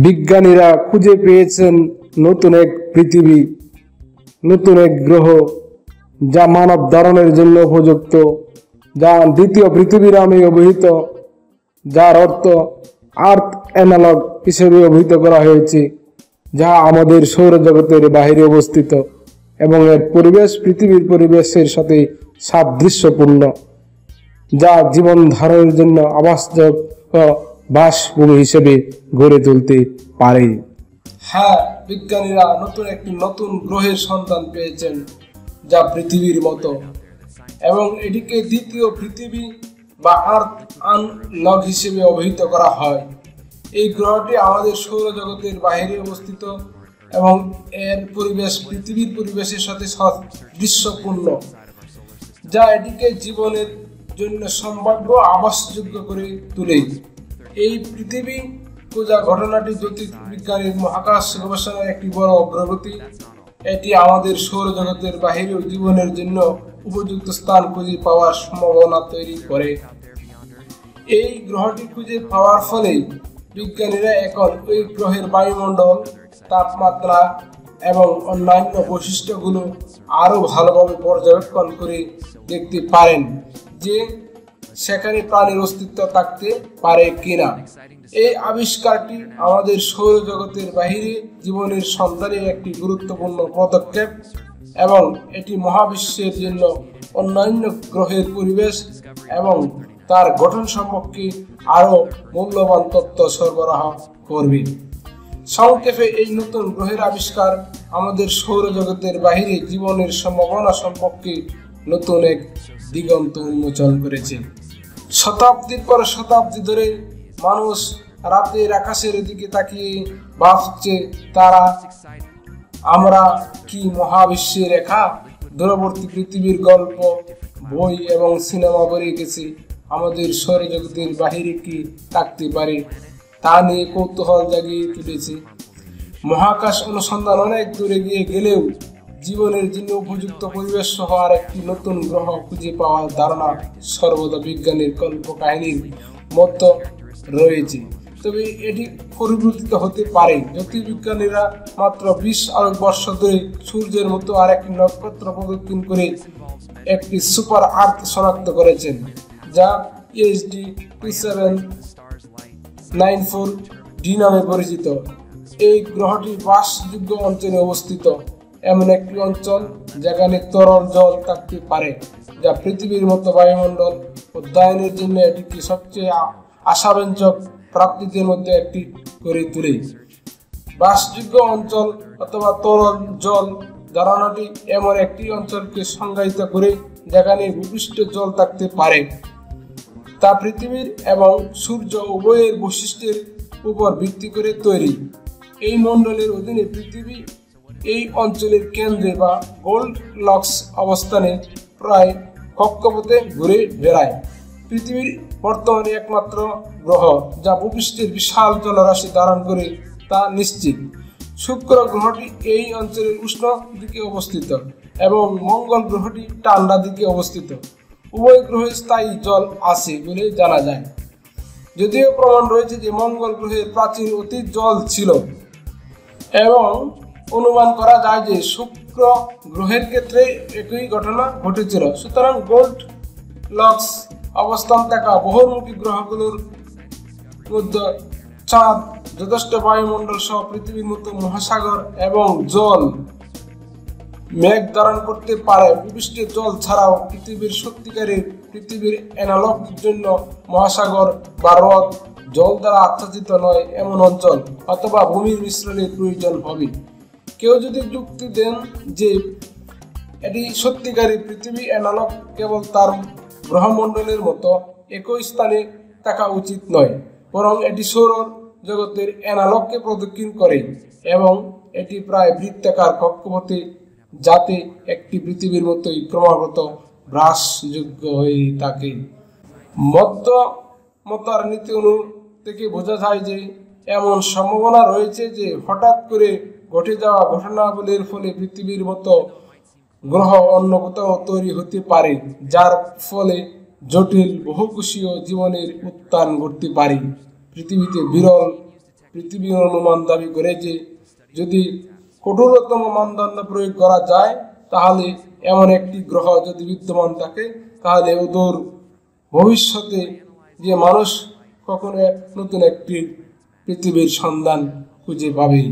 বিজ্ঞানীরা খুঁজে পেয়েছেন নতুন এক পৃথিবী, নতুন এক গ্রহ যা মানব ধারণের জন্য উপযুক্ত, যা দ্বিতীয় পৃথিবী নামে অভিহিত, যার অর্থ আর্থ অ্যানালগ হিসেবে অভিহিত করা হয়েছে, যা আমাদের সৌরজগতের বাইরে অবস্থিত এবং এর পরিবেশ পৃথিবীর পরিবেশের সাথে সাদৃশ্যপূর্ণ, যা জীবন ধারণের জন্য আবাসযোগ্য বাসভূমি হিসেবে গড়ে তুলতে পারে। হ্যাঁ, বিজ্ঞানীরা নতুন গ্রহের সন্ধান পেয়েছেন যা পৃথিবীর মতো, এবং এটিকে দ্বিতীয় পৃথিবী বা আর্থ অ্যানালগ হিসেবে অভিহিত করা হয়। এই গ্রহটি আমাদের সৌরজগতের বাইরে অবস্থিত এবং এর পরিবেশ পৃথিবীর পরিবেশের সাথে সাদৃশ্যপূর্ণ, যা এটিকে জীবনের জন্য সম্ভাব্য আবাসযোগ্য করে তোলে। এই পৃথিবী খোঁজা ঘটনাটি জ্যোতির্বিজ্ঞানের মহাকাশ গবেষণার একটি বড় অগ্রগতি। এটি আমাদের সৌরজগতের বাহিরেও জীবনের জন্য উপযুক্ত স্থান খুঁজে পাওয়ার সম্ভাবনা তৈরি করে। এই গ্রহটি খুঁজে পাওয়ার ফলে বিজ্ঞানীরা এখন ওই গ্রহের বায়ুমণ্ডল, তাপমাত্রা এবং অন্যান্য বৈশিষ্ট্যগুলো আরও ভালোভাবে পর্যবেক্ষণ করে দেখতে পারেন যে সেখানে প্রাণীর অস্তিত্ব থাকতে পারে কিনা। এই আবিষ্কারটি আমাদের সৌরজগতের বাহিরে জীবনের সন্ধানে একটি গুরুত্বপূর্ণ পদক্ষেপ এবং এটি মহাবিশ্বের জন্য অন্যান্য গ্রহের পরিবেশ এবং তার গঠন সম্পর্কে আরও মূল্যবান তথ্য সরবরাহ করবে। সংক্ষেপে, এই নতুন গ্রহের আবিষ্কার আমাদের সৌরজগতের বাহিরে জীবনের সম্ভাবনা সম্পর্কে নতুন এক দিগন্ত উন্মোচন করেছে। শতাব্দীর পর শতাব্দী ধরে মানুষ রাতের আকাশের দিকে তাকিয়ে ভাবছে, আমরা কি মহাবিশ্বের রেখা? দূরবর্তী পৃথিবীর গল্প, বই এবং সিনেমা ভরে গেছে। আমাদের সৌরজগতের বাহিরে কি থাকতে পারে তা নিয়ে কৌতূহল জাগিয়ে তুলেছে। মহাকাশ অনুসন্ধান অনেক দূরে গিয়ে গেলেও জীবনের জন্য উপযুক্ত পরিবেশ সহ আরেকটি নতুন গ্রহ খুঁজে পাওয়ার ধারণা সর্বদা বিজ্ঞানের কল্পকাহিনীর মতো রয়েছে, তবে এটি পরিবর্তিত হতে পারে। জ্যোতির্বিজ্ঞানীরা মাত্র 20 আলোক বর্ষ ধরে সূর্যের মতো আরেকটি নক্ষত্র প্রদক্ষিণ করে একটি সুপার আর্থ শনাক্ত করেছেন, যা ESD 2794d নামে পরিচিত। এই গ্রহটি বাসযোগ্য অঞ্চলে অবস্থিত, এমন একটি অঞ্চল যেখানে তরল জল থাকতে পারে, যা পৃথিবীর মতো বায়ুমণ্ডল অধ্যয়নের জন্য এটিকে সবচেয়ে আশাব্যঞ্জক প্রাপ্তিদের মধ্যে একটি করে তোলে। বাসযোগ্য অঞ্চল অথবা তরল জল ধারণাটি এমন একটি অঞ্চলকে সংজ্ঞায়িত করে যেখানে ভূপৃষ্ঠ জল থাকতে পারে, তা পৃথিবীর এবং সূর্য উভয়ের বৈশিষ্ট্যের উপর ভিত্তি করে তৈরি। এই মণ্ডলের অধীনে পৃথিবী এই অঞ্চলের কেন্দ্রে বা গোল্ডলক্স অবস্থানে প্রায় কক্ষপথে ঘুরে বেড়ায়। পৃথিবীর বর্তমানে একমাত্র গ্রহ যা ভূপৃষ্ঠের বিশাল জলরাশি ধারণ করে তা নিশ্চিত। শুক্র গ্রহটি এই অঞ্চলের উষ্ণ দিকে অবস্থিত এবং মঙ্গল গ্রহটি ঠান্ডা দিকে অবস্থিত। উভয় গ্রহে স্থায়ী জল আছে বলে জানা যায়, যদিও প্রমাণ রয়েছে যে মঙ্গল গ্রহের প্রাচীন অতীত জল ছিল, এবং অনুমান করা যায় যে শুক্র গ্রহের ক্ষেত্রে একই ঘটনা ঘটেছিল। সুতরাং গোল্ডলক্স অবস্থান থাকা বহির্মুখী গ্রহগুলোর মধ্যে চাঁদ যথেষ্ট বায়ুমণ্ডল সহ পৃথিবীর মতো মহাসাগর এবং জল মেঘ ধারণ করতে পারে। ভূপৃষ্ঠের জল ছাড়াও পৃথিবীর অ্যানালগ জন্য মহাসাগর বা হ্রদ জল দ্বারা আচ্ছাদিত নয় এমন অঞ্চল অথবা ভূমির মিশ্রণের প্রয়োজন হবে। কেউ যদি যুক্তি দেন যে এটি সত্যিকারী পৃথিবী অ্যানালগ, কেবল তার গ্রহমণ্ডলের মতো একই স্থানে থাকা উচিত নয়, বরং এটি সৌর জগতের অ্যানালগকে প্রদক্ষিণ করে এবং এটি প্রায় বৃত্তাকার কক্ষপথে, যাতে একটি পৃথিবীর মতোই ক্রমাগত হ্রাসযোগ্য হয়ে থাকে। মতার নীতি থেকে বোঝা যায় যে এমন সম্ভাবনা রয়েছে যে হঠাৎ করে ঘটে যাওয়া ঘটনাবলীর ফলে পৃথিবীর মতো গ্রহ অন্য কোথাও তৈরি হতে পারে, যার ফলে জটিল বহুকোষীয় জীবনের উত্থান ঘটতে পারে। পৃথিবীতে বিরল পৃথিবীর অনুমান দাবি করে যে যদি কঠোরতম মানদণ্ড প্রয়োগ করা যায় তাহলে এমন একটি গ্রহ যদি বিদ্যমান থাকে তাহলে ওদের ভবিষ্যতে যে মানুষ কখনো নতুন একটি পৃথিবীর সন্ধান খুঁজে পাবে।